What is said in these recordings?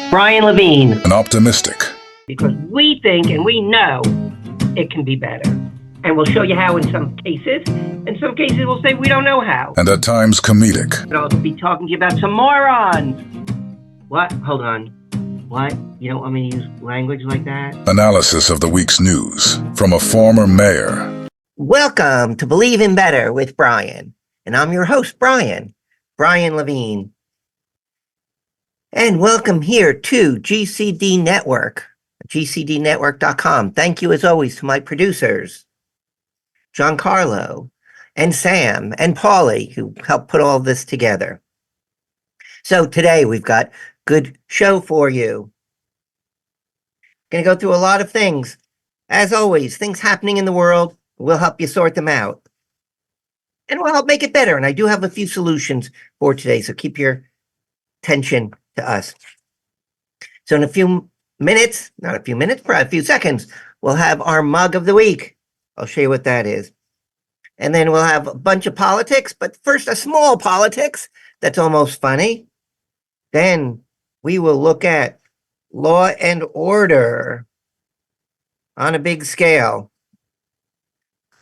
Brian Levine. and optimistic. Because we think and we know it can be better. And we'll show you how in some cases. In some cases, we'll say we don't know how. And at times comedic. And I'll be talking to you about some morons. What? Hold on. What? You don't want me to use language like that? Analysis of the week's news from a former mayor. Welcome to Believe in Better with Brian. And I'm your host, Brian Levine. And welcome here to GCD Network, gcdnetwork.com. Thank you as always to my producers, Giancarlo and Sam and Paulie, who helped put all this together. So today we've got a good show for you. Going to go through a lot of things. As always, things happening in the world, we'll help you sort them out. And we'll help make it better. And I do have a few solutions for today, so keep your attention to us. So in a few minutes, not a few minutes, probably a few seconds, we'll have our mug of the week. I'll show you what that is. And then we'll have a bunch of politics, but first a small politics that's almost funny. Then we will look at law and order on a big scale.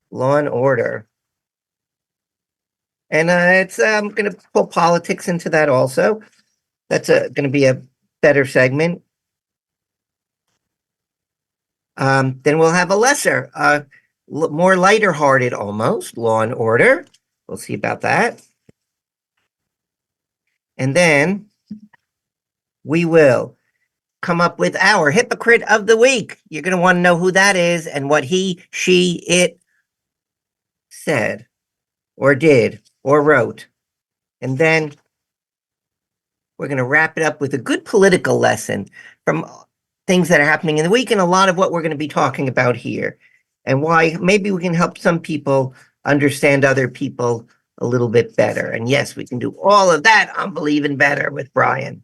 Law and order. And I'm going to pull politics into that also. That's going to be a better segment. Then we'll have a lesser, more lighter-hearted almost, Law and Order. We'll see about that. And then we will come up with our hypocrite of the week. You're going to want to know who that is and what he, she, it said or did or wrote. And then we're going to wrap it up with a good political lesson from things that are happening in the week and a lot of what we're going to be talking about here and why maybe we can help some people understand other people a little bit better. And yes, we can do all of that on Believe in Better with Brian.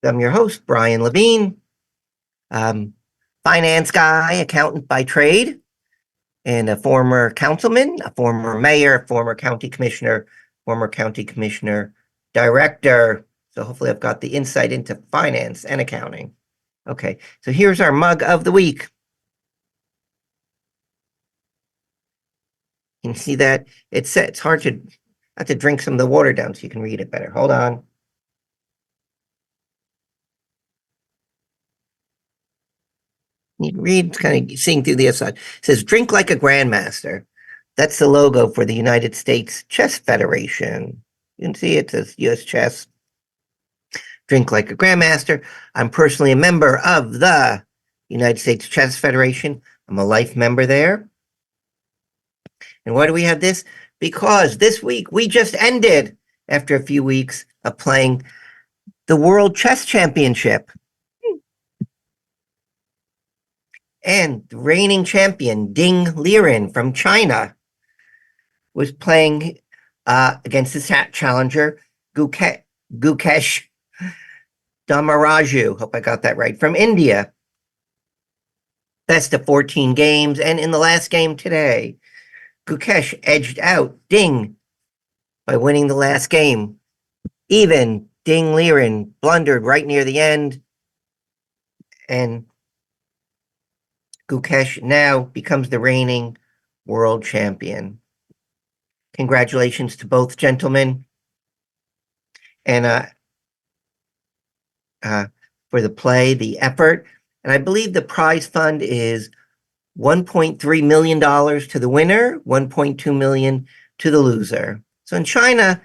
I'm your host, Brian Levine, finance guy, accountant by trade, and a former councilman, a former mayor, former county commissioner director. So hopefully I've got the insight into finance and accounting. Okay, so here's our mug of the week. You can see that it's hard to, I have to drink some of the water down so you can read it better. Hold on. You can read, kind of seeing through the outside. It says, drink like a grandmaster. That's the logo for the United States Chess Federation. You can see it says U.S. Chess. Drink like a grandmaster. I'm personally a member of the United States Chess Federation. I'm a life member there. And why do we have this? Because this week we just ended, after a few weeks of playing, the World Chess Championship. And the reigning champion, Ding Liren from China, was playing against his challenger, Gukesh Damaraju, hope I got that right, from India. Best of 14 games, and in the last game today, Gukesh edged out Ding by winning the last game. Even Ding Liren blundered right near the end, and Gukesh now becomes the reigning world champion. Congratulations to both gentlemen. And for the play, the effort. And I believe the prize fund is $1.3 million to the winner, $1.2 million to the loser. So in China,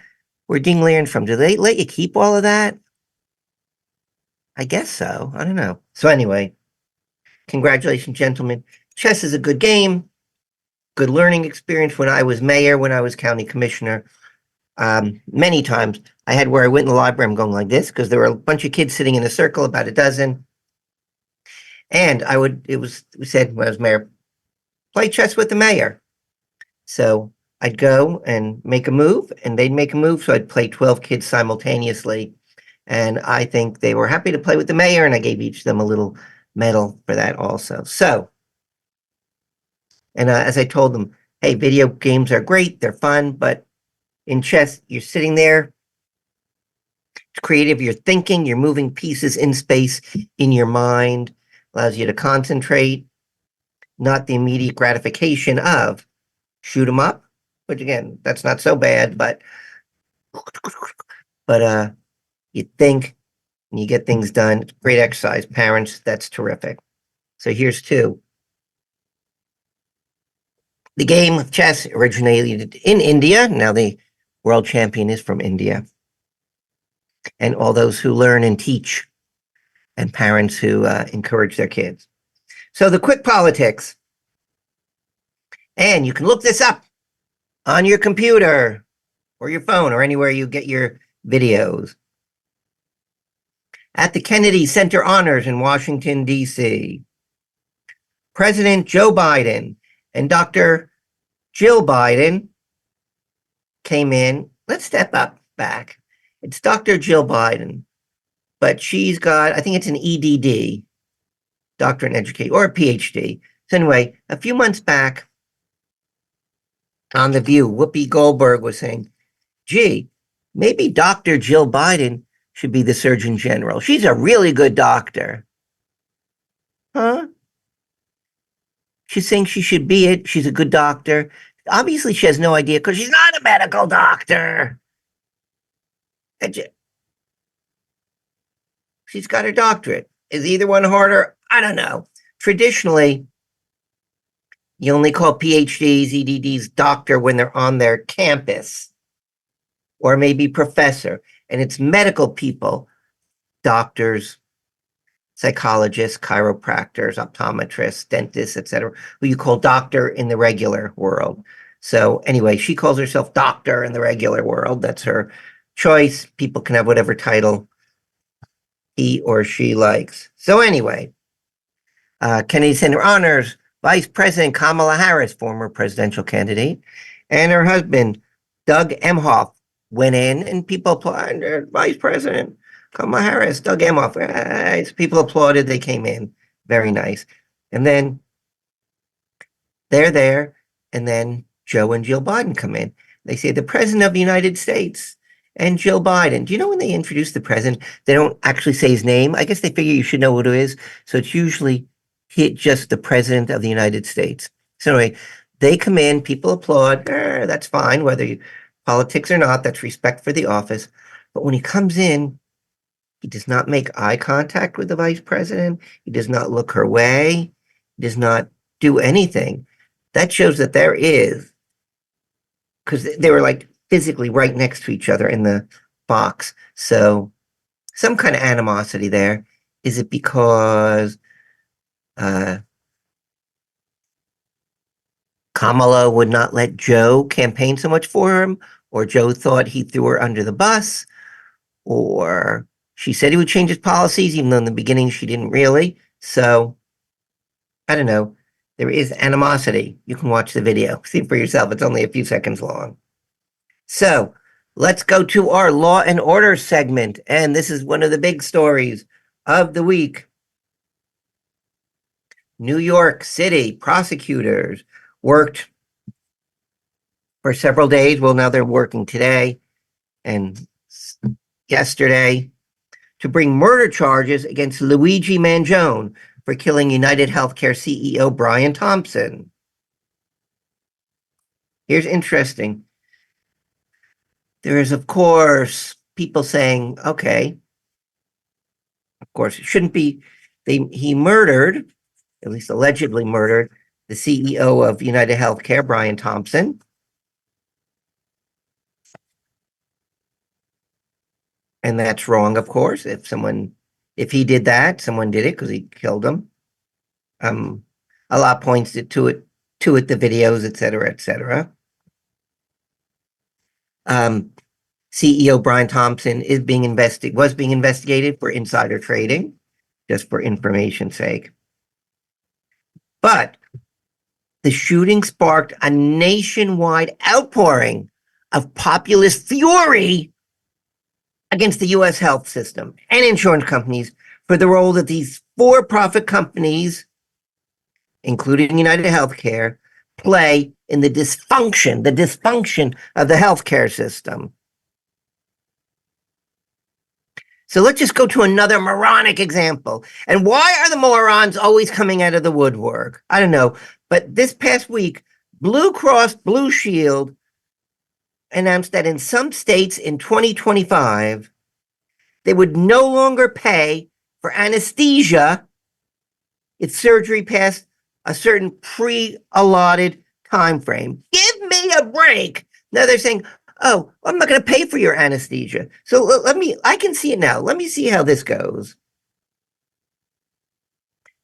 where Ding Liren from, do they let you keep all of that? I guess so. I don't know. So anyway, congratulations, gentlemen. Chess is a good game, good learning experience. When I was mayor, when I was county commissioner, many times I had where I went in the library, I'm going like this, because there were a bunch of kids sitting in a circle, about a dozen. And we said when I was mayor, play chess with the mayor. So I'd go and make a move, and they'd make a move. So I'd play 12 kids simultaneously. And I think they were happy to play with the mayor, and I gave each of them a little medal for that also. So, and as I told them, hey, video games are great, they're fun, but in chess, you're sitting there, It's creative. You're thinking, you're moving pieces in space in your mind, allows you to concentrate, not the immediate gratification of shoot 'em up, which again, that's not so bad, but you think and you get things done. It's great exercise. Parents, that's terrific. So here's two. The game of chess originated in India. Now the world champion is from India. And all those who learn and teach, and parents who encourage their kids. So the quick politics. And you can look this up on your computer or your phone or anywhere you get your videos. At the Kennedy Center Honors in Washington, D.C., President Joe Biden and Dr. Jill Biden came in. Let's step up back. It's Dr. Jill Biden, but she's got, I think it's an EDD, doctorate in education, or a PhD. So anyway, a few months back on The View, Whoopi Goldberg was saying, gee, maybe Dr. Jill Biden should be the Surgeon General. She's a really good doctor. Huh? She's saying she should be it. She's a good doctor. Obviously, she has no idea because she's not a medical doctor. She's got her doctorate. Is either one harder? I don't know. Traditionally, you only call PhDs, EDDs doctor when they're on their campus or maybe professor. And it's medical people, doctors, psychologists, chiropractors, optometrists, dentists, etc., who you call doctor in the regular world. So anyway, she calls herself doctor in the regular world. That's her choice. People can have whatever title he or she likes. So anyway, Kennedy Center Honors, Vice President Kamala Harris, former presidential candidate, and her husband, Doug Emhoff, went in and people applauded. Vice President Kamala Harris, Doug Emhoff. People applauded. They came in. Very nice. And then they're there. And then Joe and Jill Biden come in. They say the President of the United States and Jill Biden. Do you know when they introduce the president, they don't actually say his name? I guess they figure you should know what it is. So it's usually just the President of the United States. So anyway, they come in, people applaud. That's fine, whether you politics or not. That's respect for the office. But when he comes in, he does not make eye contact with the vice president. He does not look her way. He does not do anything. That shows that there is, because they were like physically right next to each other in the box. So some kind of animosity there. Is it because Kamala would not let Joe campaign so much for him, or Joe thought he threw her under the bus, or she said he would change his policies, even though in the beginning she didn't really. So I don't know. There is animosity. You can watch the video. See for yourself. It's only a few seconds long. So let's go to our Law and Order segment. And this is one of the big stories of the week. New York City prosecutors worked for several days. Well, now they're working today and yesterday to bring murder charges against Luigi Mangione for killing United Healthcare CEO Brian Thompson. Here's interesting. There is, of course, people saying, okay, of course, it shouldn't be. He murdered, at least allegedly murdered, the CEO of United Healthcare, Brian Thompson. And that's wrong, of course. If he did that, someone did it because he killed him. A lot points to it, the videos, et cetera, et cetera. CEO Brian Thompson was being investigated for insider trading, just for information's sake. But the shooting sparked a nationwide outpouring of populist fury against the U.S. health system and insurance companies for the role that these for-profit companies, including United Healthcare, play in the dysfunction of the healthcare system. So let's just go to another moronic example. And why are the morons always coming out of the woodwork? I don't know. But this past week, Blue Cross Blue Shield announced that in some states in 2025, they would no longer pay for anesthesia if surgery passed a certain pre-allotted time frame. Give me a break. Now they're saying, oh, I'm not going to pay for your anesthesia. So I can see it now. Let me see how this goes.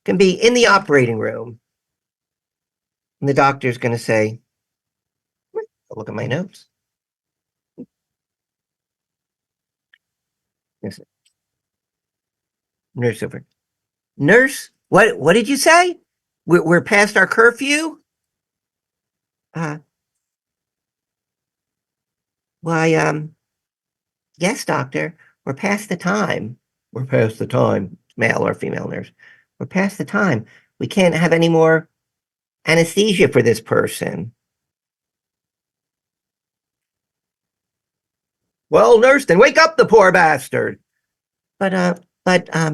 Can be in the operating room. And the doctor's going to say, look at my notes. Yes. Nurse over. Nurse, what did you say? We're past our curfew? Uh, why, yes, doctor, we're past the time. We're past the time, male or female nurse. We're past the time. We can't have any more anesthesia for this person. Well, nurse, then wake up the poor bastard. But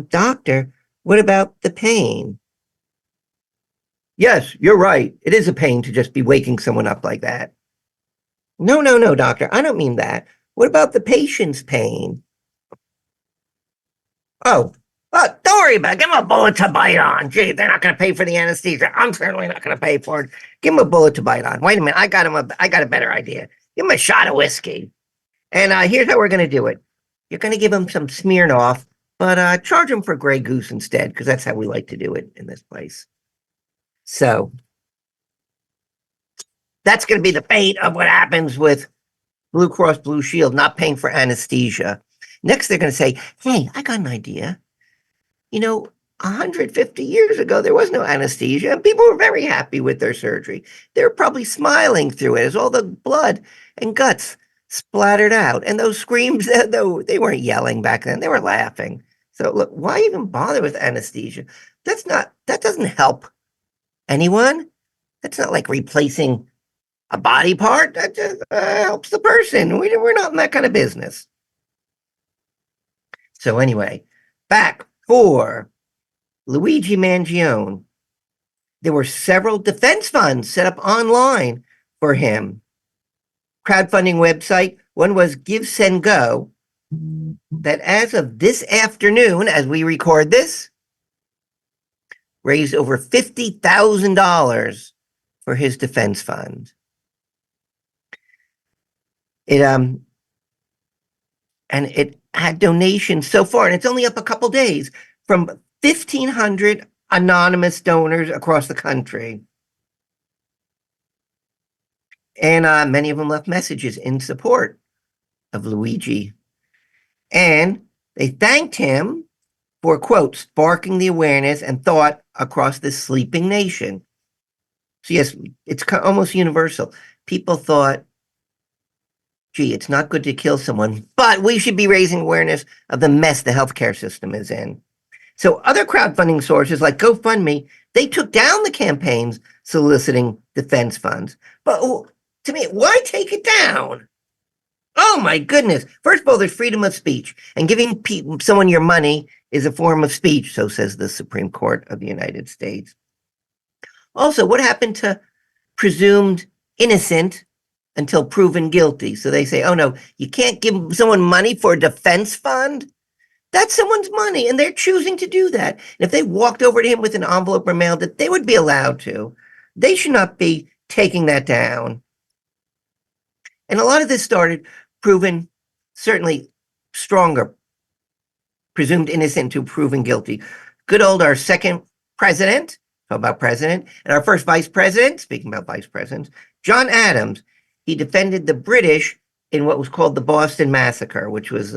doctor, what about the pain? Yes, you're right. It is a pain to just be waking someone up like that. No, doctor, I don't mean that. What about the patient's pain? Oh, don't worry about it. Give him a bullet to bite on. Gee, they're not going to pay for the anesthesia. I'm certainly not going to pay for it. Give him a bullet to bite on. Wait a minute. I got a better idea. Give him a shot of whiskey. And here's how we're going to do it. You're going to give him some Smirnoff, but charge him for Grey Goose instead, because that's how we like to do it in this place. So that's going to be the fate of what happens with Blue Cross Blue Shield not paying for anesthesia. Next, they're going to say, hey, I got an idea. 150 years ago, there was no anesthesia, and people were very happy with their surgery. They were probably smiling through it as all the blood and guts splattered out. And those screams, though they weren't yelling back then, they were laughing. So look, why even bother with anesthesia? That doesn't help anyone. That's not like replacing a body part. That just helps the person. We're not in that kind of business. So anyway, back for Luigi Mangione. There were several defense funds set up online for him. Crowdfunding website. One was Give, Send, Go. That as of this afternoon, as we record this, raised over $50,000 for his defense fund. And it had donations so far, and it's only up a couple days, from 1,500 anonymous donors across the country. And many of them left messages in support of Luigi. And they thanked him for, quote, sparking the awareness and thought across this sleeping nation. So yes, it's almost universal. People thought, gee, it's not good to kill someone, but we should be raising awareness of the mess the healthcare system is in. So other crowdfunding sources like GoFundMe, they took down the campaigns soliciting defense funds. But to me, why take it down? Oh my goodness. First of all, there's freedom of speech, and giving someone your money is a form of speech, so says the Supreme Court of the United States. Also, what happened to presumed innocent until proven guilty? So they say, oh no, you can't give someone money for a defense fund. That's someone's money, and they're choosing to do that. And if they walked over to him with an envelope or mailed it, they would be allowed to. They should not be taking that down. And a lot of this started proven certainly stronger, presumed innocent to proven guilty. Good old our second president, talk about president, and our first vice president, speaking about vice presidents, John Adams. He defended the British in what was called the Boston Massacre, which was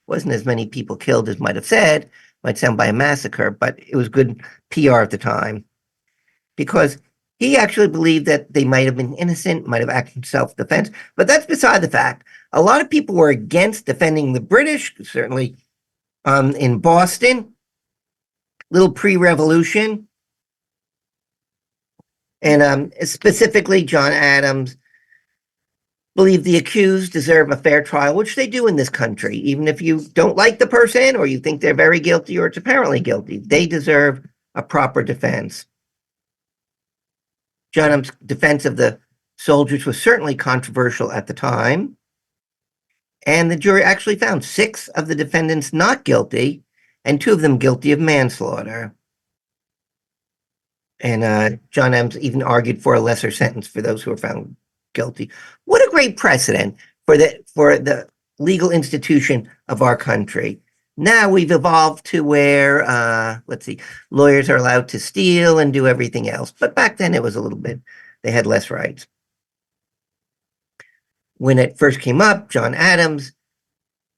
wasn't as many people killed as might have said, might sound by a massacre, but it was good PR at the time, because he actually believed that they might have been innocent, might have acted in self-defense, but that's beside the fact. A lot of people were against defending the British, certainly in Boston, little pre-revolution, and specifically John Adams believe the accused deserve a fair trial, which they do in this country. Even if you don't like the person or you think they're very guilty or it's apparently guilty, they deserve a proper defense. John M.'s defense of the soldiers was certainly controversial at the time. And the jury actually found 6 of the defendants not guilty and 2 of them guilty of manslaughter. And John M.'s even argued for a lesser sentence for those who were found guilty. What a great precedent for the legal institution of our country. Now we've evolved to where, let's see, lawyers are allowed to steal and do everything else. But back then it was a little bit, they had less rights. When it first came up, John Adams,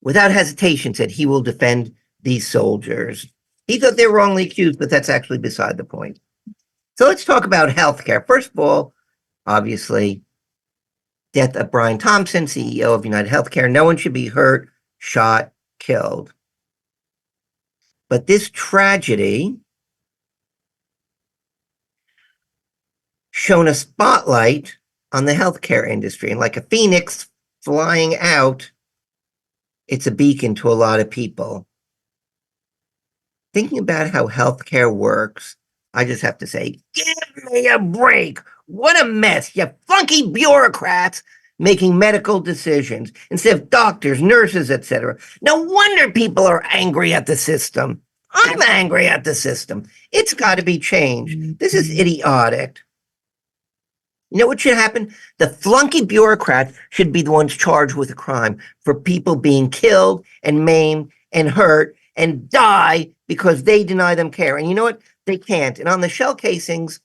without hesitation, said he will defend these soldiers. He thought they were wrongly accused, but that's actually beside the point. So let's talk about healthcare. First of all, obviously, death of Brian Thompson, CEO of United Healthcare. No one should be hurt, shot, killed. But this tragedy shone a spotlight on the healthcare industry. And like a phoenix flying out, it's a beacon to a lot of people. Thinking about how healthcare works, I just have to say, give me a break. What a mess. You funky bureaucrats making medical decisions instead of doctors, nurses, etc. No wonder people are angry at the system. I'm angry at the system. It's got to be changed. This is idiotic. You know what should happen? The flunky bureaucrats should be the ones charged with a crime for people being killed and maimed and hurt and die because they deny them care. And you know what? They can't. And on the shell casings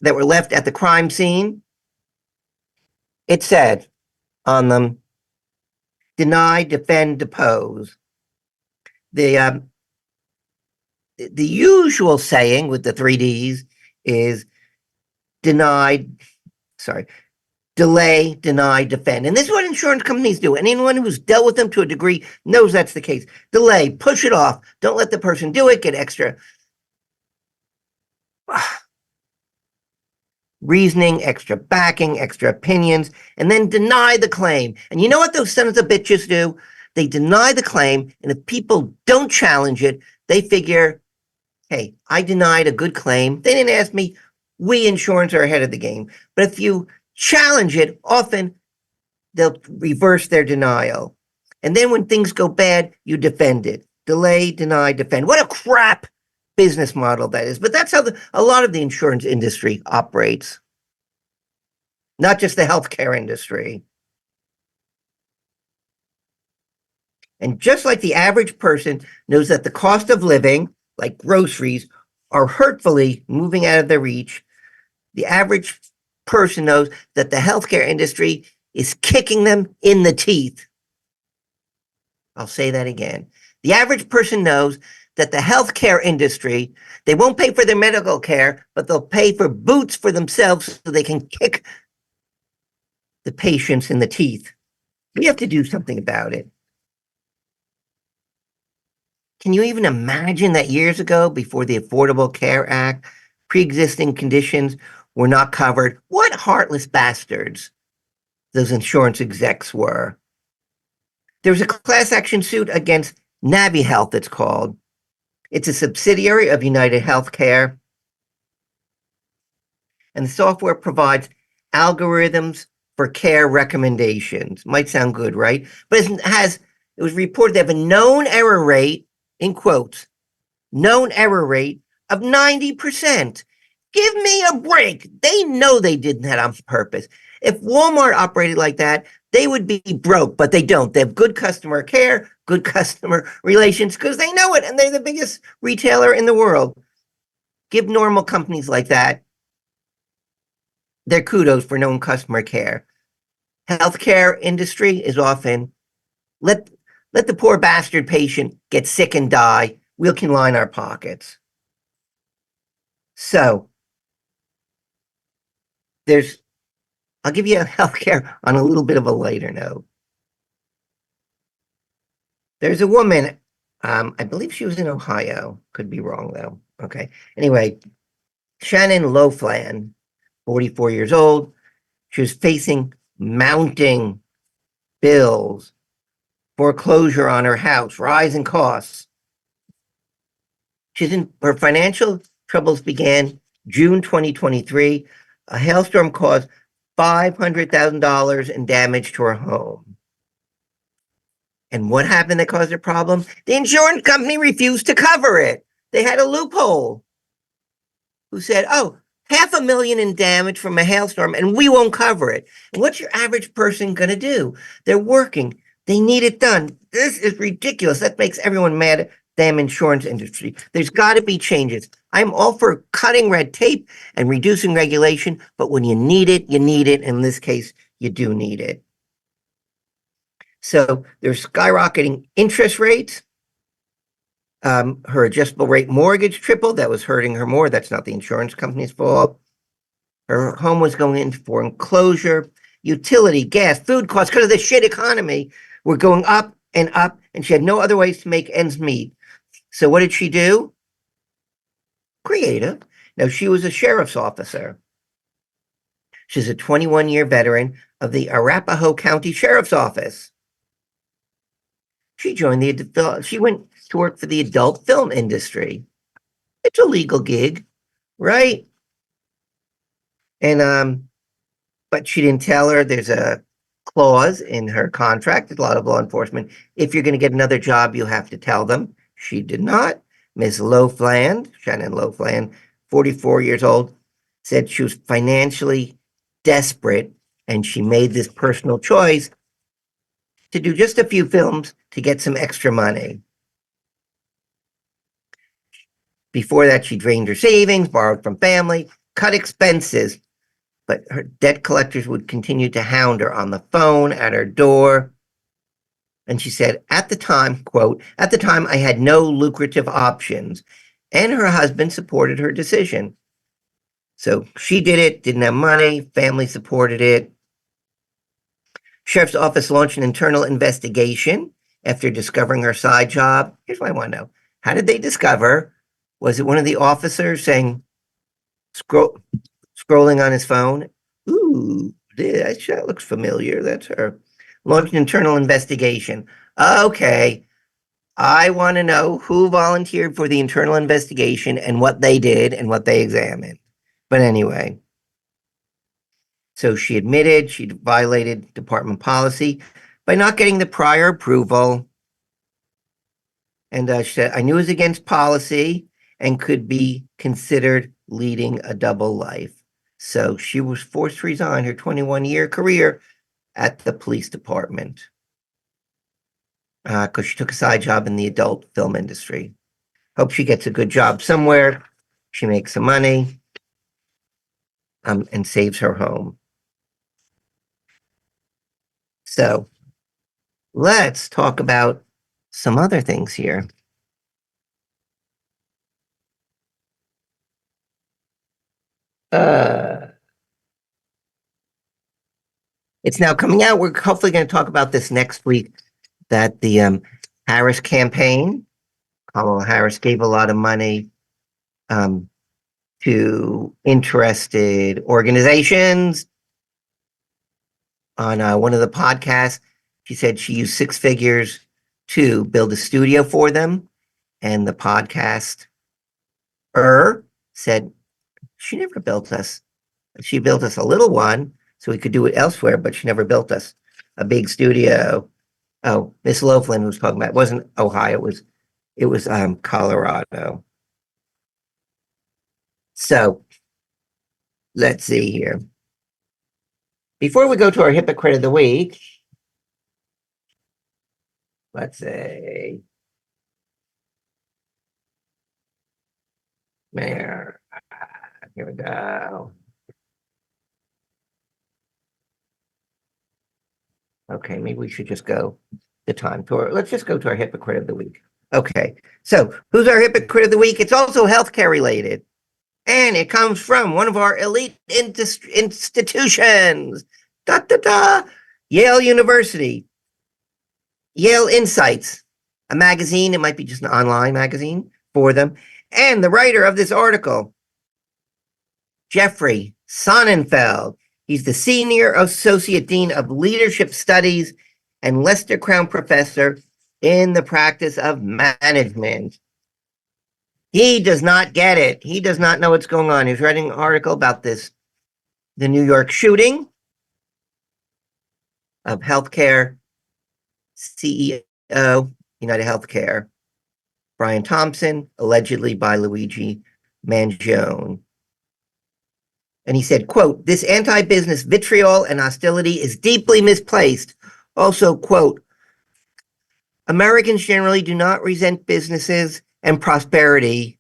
that were left at the crime scene, it said on them, deny, defend, depose. The usual saying with the 3Ds is delay, deny, defend. And this is what insurance companies do. And anyone who's dealt with them to a degree knows that's the case. Delay, push it off. Don't let the person do it. Get extra reasoning, extra backing, extra opinions, and then deny the claim. And you know what those sons of bitches do? They deny the claim, and if people don't challenge it, they figure, hey, I denied a good claim. They didn't ask me. We insurance are ahead of the game. But if you challenge it, often they'll reverse their denial. And then when things go bad, you defend it. Delay, deny, defend. What a crap business model that is. But that's how a lot of the insurance industry operates. Not just the healthcare industry. And just like the average person knows that the cost of living, like groceries, are hurtfully moving out of their reach, the average person knows that the healthcare industry is kicking them in the teeth. I'll say that again. The average person knows that the healthcare industry, they won't pay for their medical care, but they'll pay for boots for themselves so they can kick the patients in the teeth. We have to do something about it. Can you even imagine that years ago, before the Affordable Care Act, pre-existing conditions were not covered? What heartless bastards those insurance execs were. There was a class action suit against NaviHealth, it's called. It's a subsidiary of United Healthcare. And the software provides algorithms for care recommendations. Might sound good, right? But it was reported they have a known error rate, in quotes, known error rate of 90%. Give me a break. They know they did that on purpose. If Walmart operated like that, they would be broke, but they don't. They have good customer care, good customer relations, because they know it, and they're the biggest retailer in the world. Give normal companies like that their kudos for knowing customer care. Healthcare industry is often, let the poor bastard patient get sick and die. We can line our pockets. So, I'll give you healthcare on a little bit of a lighter note. There's a woman, I believe she was in Ohio. Could be wrong, though. Okay. Anyway, Shannon Loflan, 44 years old. She was facing mounting bills, foreclosure on her house, rising costs. Her financial troubles began June 2023. A hailstorm caused $500,000 in damage to her home. And what happened that caused her problem? The insurance company refused to cover it. They had a loophole. Who said, oh, $500,000 in damage from a hailstorm, and we won't cover it. And what's your average person going to do? They're working. They need it done. This is ridiculous. That makes everyone mad at the damn insurance industry. There's got to be changes. I'm all for cutting red tape and reducing regulation, but when you need it, you need it. In this case, you do need it. So there's skyrocketing interest rates. Her adjustable rate mortgage tripled. That was hurting her more. That's not the insurance company's fault. Her home was going into foreclosure. Utility, gas, food costs, because of the shit economy, were going up, and she had no other ways to make ends meet. So what did she do? Creative. Now, she was a sheriff's officer. She's a 21-year veteran of the Arapahoe County Sheriff's Office. She went to work for the adult film industry. It's a legal gig, right? And but she didn't tell her there's a clause in her contract, a lot of law enforcement. If you're going to get another job, you have to tell them. She did not. Ms. Shannon Lofland, 44 years old, said she was financially desperate, and she made this personal choice to do just a few films to get some extra money. Before that, she drained her savings, borrowed from family, cut expenses, but her debt collectors would continue to hound her on the phone, at her door. And she said, at the time, quote, at the time, I had no lucrative options, and her husband supported her decision. So she did it, didn't have money, family supported it. Sheriff's office launched an internal investigation after discovering her side job. Here's what I want to know. How did they discover? Was it one of the officers saying, scrolling on his phone? Ooh, that looks familiar. That's her. Launched an internal investigation. Okay. I want to know who volunteered for the internal investigation and what they did and what they examined. But anyway, so she admitted she'd violated department policy by not getting the prior approval. And she said, I knew it was against policy and could be considered leading a double life. So she was forced to resign her 21-year career at the police department because she took a side job in the adult film industry. Hope she gets a good job somewhere. She makes some money and saves her home. So let's talk about some other things here. It's now coming out. We're hopefully going to talk about this next week, that the Harris campaign, Kamala Harris, gave a lot of money to interested organizations. On one of the podcasts, she said she used 6 figures to build a studio for them. And the podcast said, she never built us. She built us a little one so we could do it elsewhere, but she never built us a big studio. Oh, Miss Loveland was talking about, it wasn't Ohio, it was Colorado. So let's see here. Before we go to our hypocrite of the week, let's see. Here we go. Okay, maybe we should just go the time tour. Let's just go to our hypocrite of the week. Okay, so who's our hypocrite of the week? It's also healthcare related. And it comes from one of our elite institutions. Yale University. Yale Insights, a magazine. It might be just an online magazine for them. And the writer of this article, Jeffrey Sonnenfeld. He's the Senior Associate Dean of Leadership Studies and Leicester Crown Professor in the practice of management. He does not get it. He does not know what's going on. He's writing an article about this, the New York shooting of healthcare CEO, United Healthcare, Brian Thompson, allegedly by Luigi Mangione. And he said, quote, "This anti-business vitriol and hostility is deeply misplaced." Also, quote, "Americans generally do not resent businesses and prosperity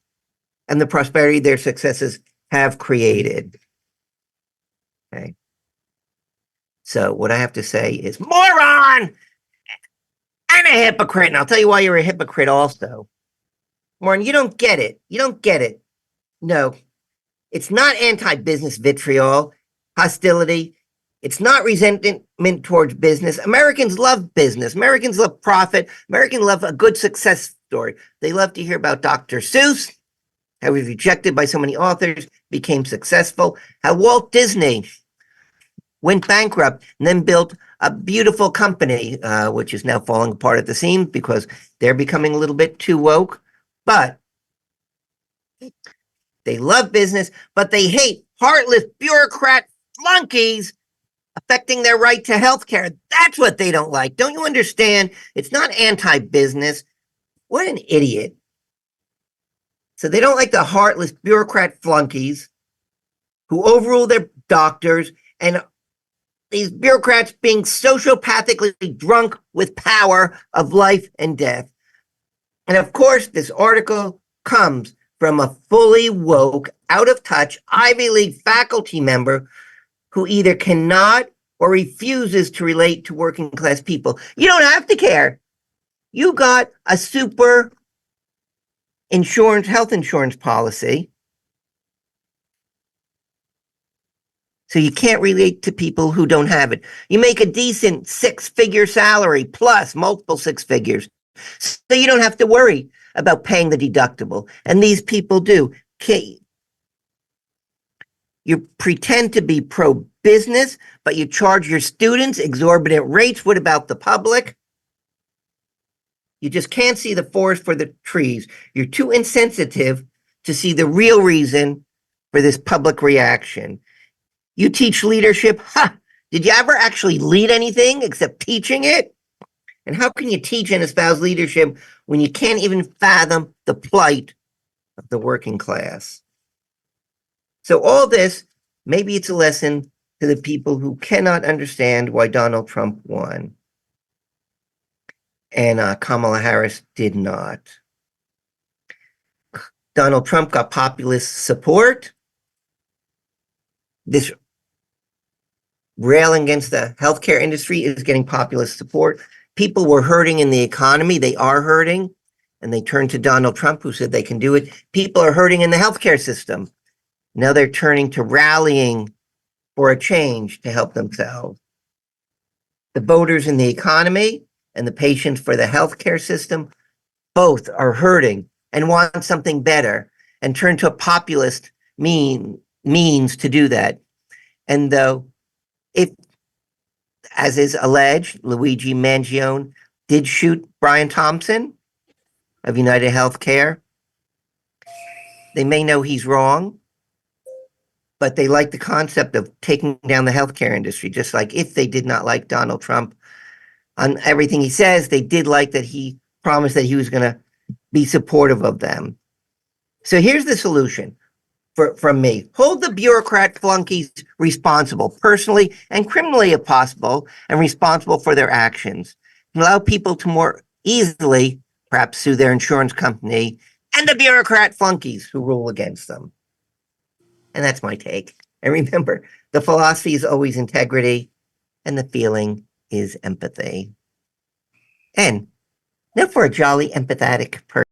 and the prosperity their successes have created." Okay. So what I have to say is moron and a hypocrite. And I'll tell you why you're a hypocrite also. Moron, you don't get it. You don't get it. No, it's not anti-business vitriol, hostility. It's not resentment towards business. Americans love business. Americans love profit. Americans love a good success story. They love to hear about Dr. Seuss, how he was rejected by so many authors, became successful, how Walt Disney went bankrupt and then built a beautiful company, which is now falling apart at the seams because they're becoming a little bit too woke. But they love business, but they hate heartless bureaucrat flunkies affecting their right to health care. That's what they don't like. Don't you understand? It's not anti-business. What an idiot. So they don't like the heartless bureaucrat flunkies who overrule their doctors and these bureaucrats being sociopathically drunk with power of life and death. And of course, this article comes from a fully woke, out of touch Ivy League faculty member who either cannot or refuses to relate to working class people. You don't have to care. You got a super health insurance policy. So you can't relate to people who don't have it. You make a decent six-figure salary plus multiple six figures. So you don't have to worry about paying the deductible. And these people do. Okay. You pretend to be pro-business, but you charge your students exorbitant rates. What about the public? You just can't see the forest for the trees. You're too insensitive to see the real reason for this public reaction. You teach leadership? Ha! Did you ever actually lead anything except teaching it? And how can you teach and espouse leadership when you can't even fathom the plight of the working class? So all this, maybe it's a lesson to the people who cannot understand why Donald Trump won and Kamala Harris did not. Donald Trump got populist support. This railing against the healthcare industry is getting populist support. People were hurting in the economy. They are hurting. And they turned to Donald Trump, who said they can do it. People are hurting in the healthcare system. Now they're turning to rallying for a change to help themselves. The voters in the economy and the patients for the healthcare system both are hurting and want something better and turn to a populist means to do that. And though if, as is alleged, Luigi Mangione did shoot Brian Thompson of United Healthcare, they may know he's wrong, but they like the concept of taking down the healthcare industry, just like if they did not like Donald Trump on everything he says, they did like that he promised that he was going to be supportive of them. So here's the solution from me. Hold the bureaucrat flunkies responsible, personally and criminally if possible, and responsible for their actions. And allow people to more easily perhaps sue their insurance company and the bureaucrat flunkies who rule against them. And that's my take. And remember, the philosophy is always integrity, and the feeling is empathy. And now for a jolly empathetic person.